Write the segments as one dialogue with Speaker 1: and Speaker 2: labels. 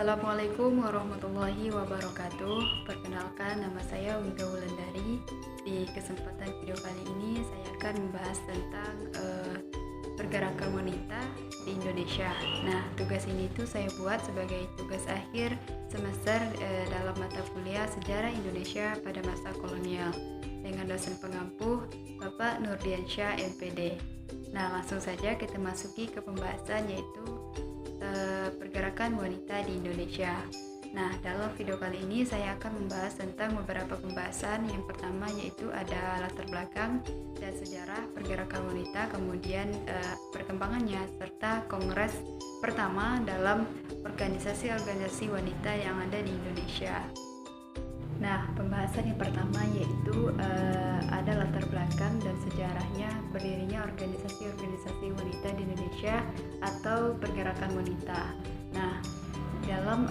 Speaker 1: Assalamualaikum warahmatullahi wabarakatuh. Perkenalkan, nama saya Wida Wulandari. Di kesempatan video kali ini saya akan membahas tentang pergerakan wanita di Indonesia. Nah, tugas ini tuh saya buat sebagai tugas akhir semester dalam mata kuliah Sejarah Indonesia pada masa kolonial dengan dosen pengampu Bapak Nurdiansyah MPD. Nah, langsung saja kita masuki ke pembahasan, yaitu pergerakan wanita di Indonesia. Nah, dalam video kali ini saya akan membahas tentang beberapa pembahasan. Yang pertama yaitu ada latar belakang dan sejarah pergerakan wanita, kemudian perkembangannya, serta kongres pertama dalam organisasi-organisasi wanita yang ada di Indonesia. Nah, pembahasan yang pertama yaitu ada latar belakang dan sejarahnya berdirinya organisasi-organisasi wanita di Indonesia atau pergerakan wanita. Nah, dalam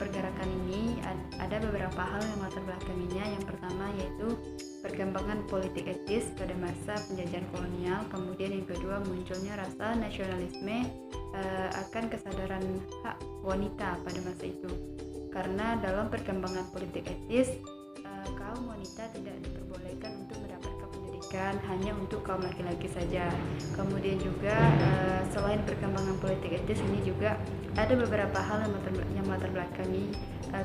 Speaker 1: pergerakan ini ada beberapa hal yang latar belakanginya. Yang pertama yaitu perkembangan politik etis pada masa penjajahan kolonial, kemudian yang kedua munculnya rasa nasionalisme akan kesadaran hak wanita pada masa itu. Karena dalam perkembangan politik etis, kaum wanita tidak diperbolehkan untuk mendapatkan pendidikan, hanya untuk kaum laki-laki saja. Kemudian juga selain perkembangan politik etis ini juga ada beberapa hal yang latar belakangi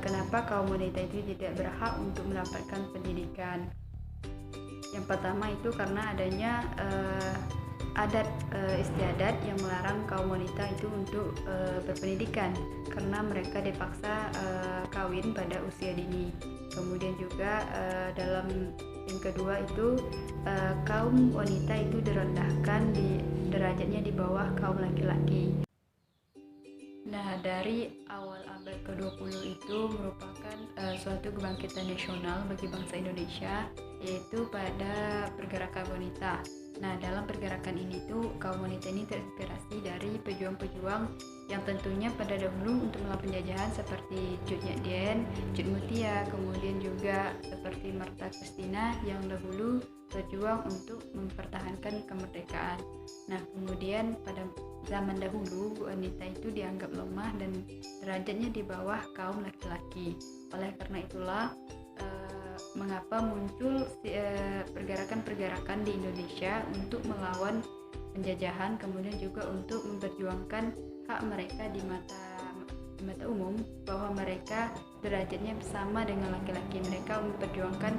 Speaker 1: kenapa kaum wanita itu tidak berhak untuk mendapatkan pendidikan. Yang pertama itu karena adanya adat istiadat yang melarang kaum wanita itu untuk berpendidikan karena mereka dipaksa kawin pada usia dini. Kemudian juga dalam yang kedua itu kaum wanita itu direndahkan, derajatnya di bawah kaum laki-laki. Nah, dari awal abad ke-20 itu merupakan suatu kebangkitan nasional bagi bangsa Indonesia, yaitu pada pergerakan wanita. Nah, dalam pergerakan ini tuh kaum wanita ini terinspirasi dari pejuang-pejuang yang tentunya pada dahulu untuk melawan penjajahan seperti Cut Nyak, Cut Mutia, kemudian juga seperti Martha Christina yang dahulu berjuang untuk mempertahankan kemerdekaan. Nah, kemudian pada zaman dahulu wanita itu dianggap lemah dan derajatnya di bawah kaum laki-laki. Oleh karena itulah mengapa muncul pergerakan-pergerakan di Indonesia untuk melawan penjajahan, kemudian juga untuk memperjuangkan hak mereka di mata umum, bahwa mereka derajatnya sama dengan laki-laki. Mereka memperjuangkan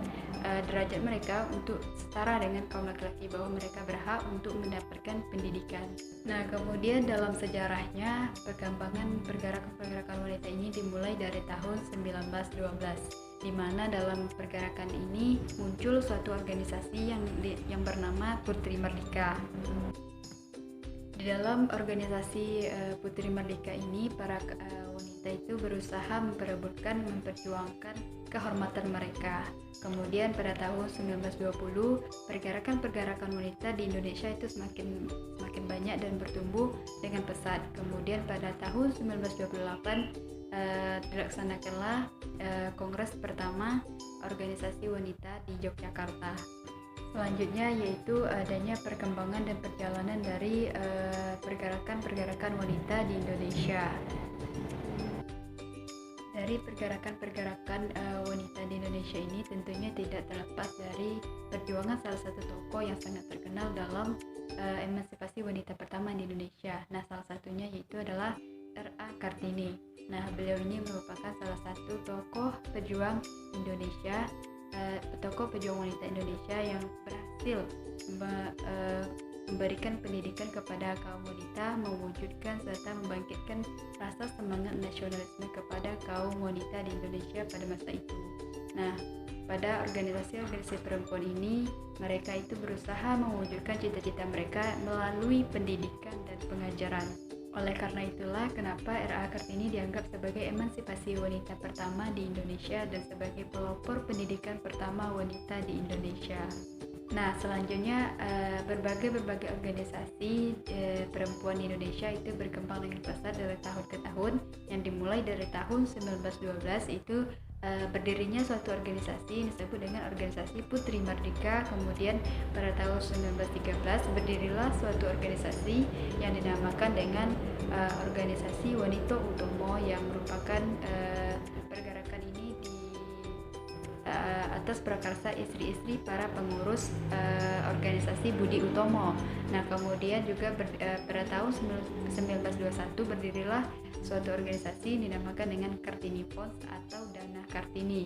Speaker 1: derajat mereka untuk setara dengan kaum laki-laki, bahwa mereka berhak untuk mendapatkan pendidikan. Nah, kemudian dalam sejarahnya perkembangan pergerakan wanita ini dimulai dari tahun 1912, di mana dalam pergerakan ini muncul suatu organisasi yang bernama Putri Merdeka. Di dalam organisasi Putri Merdeka ini, para wanita itu berusaha memperjuangkan kehormatan mereka. Kemudian pada tahun 1920, pergerakan-pergerakan wanita di Indonesia itu semakin banyak dan bertumbuh dengan pesat. Kemudian pada tahun 1928 dilaksanakanlah kongres pertama organisasi wanita di Yogyakarta. Selanjutnya yaitu adanya perkembangan dan perjalanan dari pergerakan-pergerakan wanita di Indonesia. Dari pergerakan-pergerakan wanita di Indonesia ini tentunya tidak terlepas dari perjuangan salah satu tokoh yang sangat terkenal dalam emansipasi wanita pertama di Indonesia. Nah, salah satunya yaitu adalah R.A. Kartini. Nah, beliau ini merupakan salah satu tokoh pejuang Indonesia, tokoh pejuang wanita Indonesia yang berhasil memberikan pendidikan kepada kaum wanita, mewujudkan serta membangkitkan rasa semangat nasionalisme kepada kaum wanita di Indonesia pada masa itu. Nah, pada organisasi perempuan ini, mereka itu berusaha mewujudkan cita-cita mereka melalui pendidikan dan pengajaran. Oleh karena itulah kenapa R.A. Kartini dianggap sebagai emansipasi wanita pertama di Indonesia dan sebagai pelopor pendidikan pertama wanita di Indonesia. Nah, selanjutnya berbagai organisasi perempuan di Indonesia itu berkembang dengan pesat dari tahun ke tahun, yang dimulai dari tahun 1912 itu berdirinya suatu organisasi yang disebut dengan organisasi Putri Merdeka. Kemudian pada tahun 1913 berdirilah suatu organisasi yang dinamakan dengan organisasi Wanita Utomo yang merupakan pergerakan ini di atas prakarsa istri-istri para pengurus organisasi Budi Utomo. Nah, kemudian juga pada tahun 1921 berdirilah suatu organisasi dinamakan dengan Kartini Fonds atau Dana Kartini.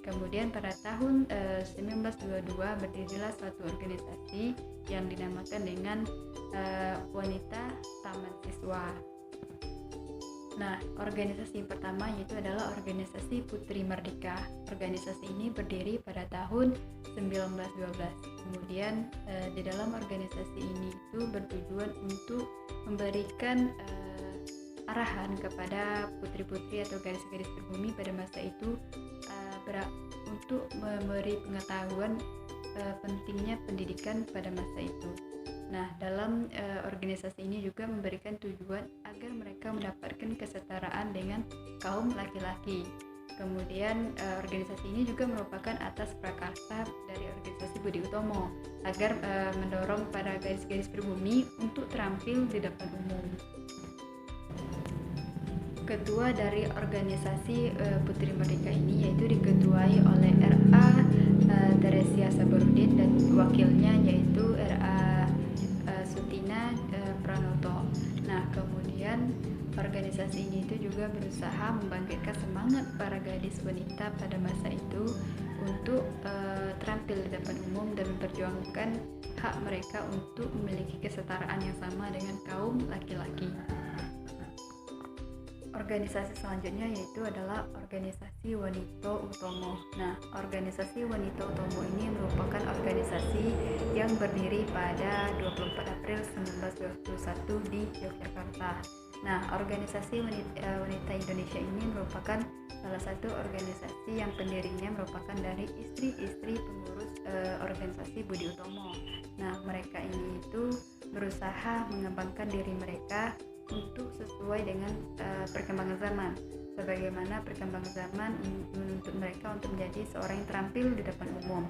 Speaker 1: Kemudian pada tahun 1922 berdirilah suatu organisasi yang dinamakan dengan Wanita Taman Siswa. Nah, organisasi yang pertama yaitu adalah organisasi Putri Merdeka. Organisasi ini berdiri pada tahun 1912. Kemudian di dalam organisasi ini itu bertujuan untuk memberikan arahan kepada putri-putri atau gadis-gadis pribumi pada masa itu untuk memberi pengetahuan pentingnya pendidikan pada masa itu. Nah, dalam organisasi ini juga memberikan tujuan agar mereka mendapatkan kesetaraan dengan kaum laki-laki. Kemudian organisasi ini juga merupakan atas prakarsa dari organisasi Budi Utomo agar mendorong para gadis-gadis pribumi untuk terampil di depan umum. Ketua dari organisasi Putri Merdeka ini yaitu diketuai oleh R.A. Teresia Sabarudin dan wakilnya yaitu R.A. Sutina Pranoto. Nah, kemudian organisasi ini itu juga berusaha membangkitkan semangat para gadis wanita pada masa itu untuk terampil di depan umum dan memperjuangkan hak mereka untuk memiliki kesetaraan yang sama dengan kaum laki-laki. Organisasi selanjutnya yaitu adalah organisasi Wanita Utomo. Nah, organisasi Wanita Utomo ini merupakan organisasi yang berdiri pada 24 April 1921 di Yogyakarta. Nah, organisasi wanita Indonesia ini merupakan salah satu organisasi yang pendirinya merupakan dari istri-istri pengurus organisasi Budi Utomo. Nah, mereka ini itu berusaha mengembangkan diri mereka untuk sesuai dengan perkembangan zaman. Sebagaimana perkembangan zaman menuntut mereka untuk menjadi seorang yang terampil di depan umum.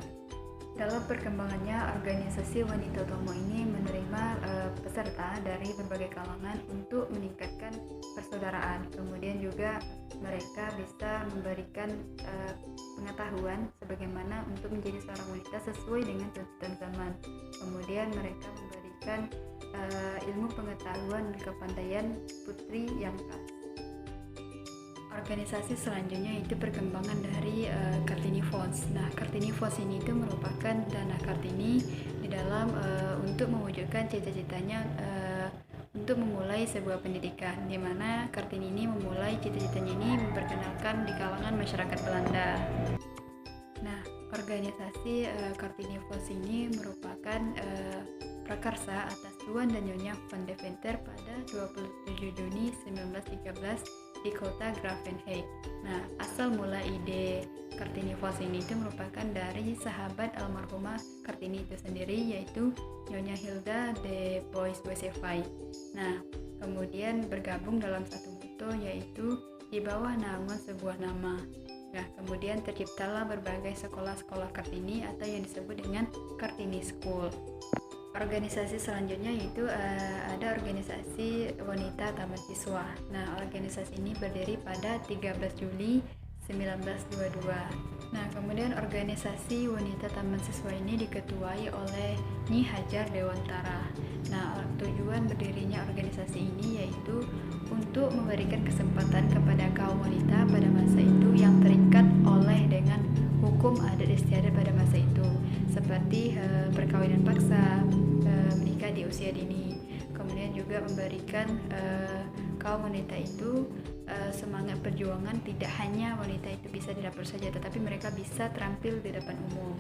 Speaker 1: Dalam perkembangannya, organisasi Wanita Utomo ini menerima peserta dari berbagai kalangan untuk meningkatkan persaudaraan. Kemudian juga mereka bisa memberikan pengetahuan sebagaimana untuk menjadi seorang wanita sesuai dengan tuntutan zaman. Kemudian mereka memberikan ilmu pengetahuan dan kepandaian putri yang khas. Organisasi selanjutnya itu perkembangan dari Kartini Fonds. Nah, Kartini Fonds ini itu merupakan dana Kartini di dalam untuk mewujudkan cita-citanya untuk memulai sebuah pendidikan, di mana Kartini ini memulai cita-citanya ini memperkenalkan di kalangan masyarakat Belanda. Nah, organisasi Kartini Fonds ini merupakan prakarsa atas Tuan dan Nyonya van Deventer pada 27 Juni 1913 di kota Gravenhage. Nah, asal mula ide Kartini Fonds ini itu merupakan dari sahabat almarhumah Kartini itu sendiri, yaitu Nyonya Hilda de Bois-Boissevaille. Nah, kemudian bergabung dalam satu moto, yaitu di bawah naungan sebuah nama. Nah, kemudian terciptalah berbagai sekolah-sekolah Kartini atau yang disebut dengan Kartini School. Organisasi selanjutnya yaitu ada organisasi Wanita Taman Siswa. Nah, organisasi ini berdiri pada 13 Juli 1922. Nah, kemudian organisasi Wanita Taman Siswa ini diketuai oleh Nyi Hajar Dewantara. Nah, tujuan berdirinya organisasi ini yaitu untuk memberikan kesempatan kepada kaum wanita pada masa itu yang terikat oleh dengan hukum adat istiadat pada masa itu, seperti perkawinan paksa, menikah di usia dini. Kemudian juga memberikan kaum wanita itu semangat perjuangan, tidak hanya wanita itu bisa di dapur saja, tetapi mereka bisa terampil di depan umum.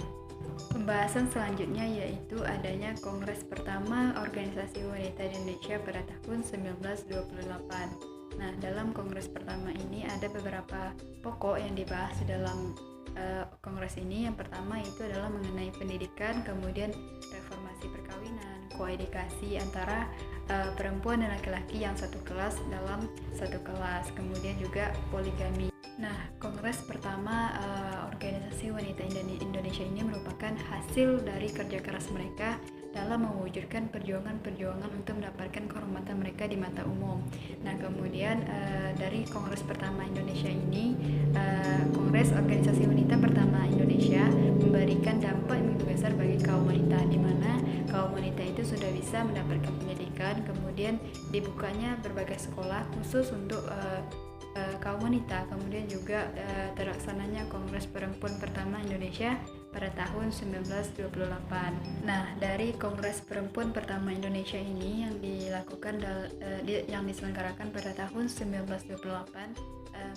Speaker 1: Pembahasan selanjutnya yaitu adanya Kongres pertama Organisasi Wanita di Indonesia pada tahun 1928. Nah, dalam Kongres pertama ini ada beberapa pokok yang dibahas di dalam Kongres ini. Yang pertama itu adalah mengenai pendidikan, kemudian reformasi perkawinan, koedukasi antara perempuan dan laki-laki yang satu kelas dalam satu kelas, kemudian juga poligami. Nah, Kongres pertama Organisasi Wanita Indonesia ini merupakan hasil dari kerja keras mereka dalam mewujudkan perjuangan-perjuangan untuk mendapatkan kehormatan mereka di mata umum. Nah, kemudian dari Kongres pertama Indonesia ini, Kongres Organisasi Wanita pertama Indonesia memberikan dampak yang begitu besar bagi kaum wanita, di mana kaum wanita itu sudah bisa mendapatkan pendidikan, kemudian dibukanya berbagai sekolah khusus untuk kaum wanita, kemudian juga terlaksananya Kongres Perempuan pertama Indonesia pada tahun 1928. Nah, dari Kongres Perempuan pertama Indonesia ini yang dilakukan yang diselenggarakan pada tahun 1928,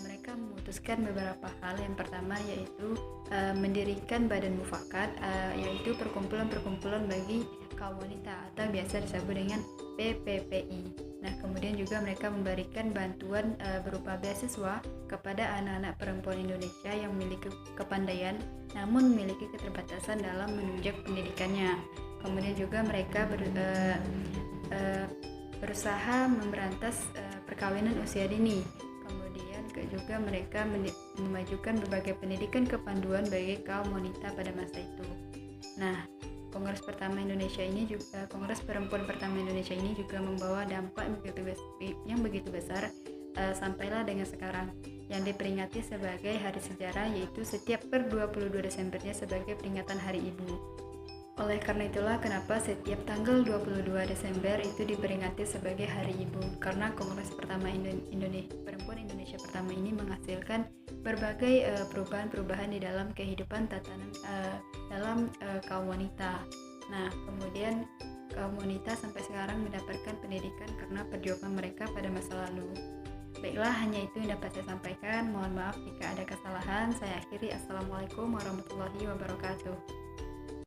Speaker 1: mereka memutuskan beberapa hal. Yang pertama yaitu mendirikan Badan Mufakat, yaitu perkumpulan-perkumpulan bagi kaum wanita atau biasa disebut dengan PPPI. Nah, kemudian juga mereka memberikan bantuan berupa beasiswa kepada anak-anak perempuan Indonesia yang memiliki kepandaian namun memiliki keterbatasan dalam menunjang pendidikannya. Kemudian juga mereka berusaha memberantas perkawinan usia dini. Kemudian juga mereka memajukan berbagai pendidikan kepanduan bagi kaum wanita pada masa itu. Nah, Kongres pertama Indonesia ini juga Kongres Perempuan pertama Indonesia ini juga membawa dampak yang begitu besar sampailah dengan sekarang yang diperingati sebagai hari sejarah, yaitu setiap per 22 Desembernya sebagai peringatan Hari Ibu. Oleh karena itulah kenapa setiap tanggal 22 Desember itu diperingati sebagai Hari Ibu, karena Kongres pertama Perempuan Indonesia pertama ini menghasilkan berbagai perubahan-perubahan di dalam kehidupan tatanan dalam kaum wanita. Nah, kemudian kaum wanita sampai sekarang mendapatkan pendidikan karena perjuangan mereka pada masa lalu. Baiklah, hanya itu yang dapat saya sampaikan. Mohon maaf jika ada kesalahan. Saya akhiri. Assalamualaikum warahmatullahi wabarakatuh.